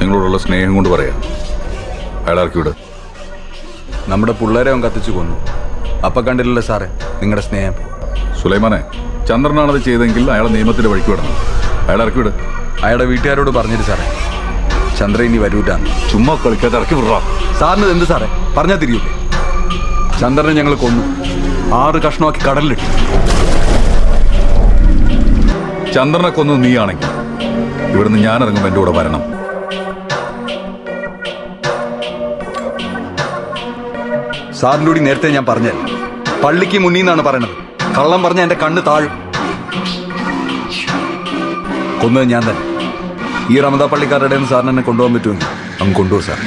നിങ്ങളോടുള്ള സ്നേഹം കൊണ്ട് പറയാം. അയാൾ ഇറക്കി വിട്. നമ്മുടെ പിള്ളേരെ അവൻ കത്തിച്ചു കൊന്നു. അപ്പം കണ്ടില്ലല്ലോ സാറേ നിങ്ങളുടെ സ്നേഹം. സുലൈമാനെ, ചന്ദ്രനാണത് ചെയ്തെങ്കിൽ അയാളെ നിയമത്തിന്റെ വഴിക്ക് വിടണം. അയാൾ ഇറക്കി വിട്. അയാളുടെ വീട്ടുകാരോട് പറഞ്ഞിട്ട് സാറേ ചന്ദ്ര ഇനി വരൂറ്റാന്ന്. ചുമ്മാ കളിക്കാതെ ഇറക്കി വിടറാ. സാറിന് എന്ത് സാറേ പറഞ്ഞാൽ തിരിയൂലേ? ചന്ദ്രനെ ഞങ്ങൾ കൊന്നു, 6 കഷ്ണമാക്കി കടലിലിട്ടു. ചന്ദ്രനെ കൊന്നത് നീയാണെങ്കിൽ ഇവിടുന്ന് ഞാൻ ഇറങ്ങുമ്പോൾ എൻ്റെ കൂടെ വരണം. സാറിൻ്റെ കൂടി നേരത്തെ ഞാൻ പറഞ്ഞത് പള്ളിക്ക് മുന്നിൽ നിന്നാണ് പറയണത്. കള്ളം പറഞ്ഞ എൻ്റെ കണ്ണ് താഴും. കൊന്നത് ഞാൻ തന്നെ. ഈ റമദാ പള്ളിക്കാരുടെ സാറിന് എന്നെ കൊണ്ടുപോകാൻ പറ്റുമെങ്കിൽ അങ്ങ് കൊണ്ടുപോകും സാർ.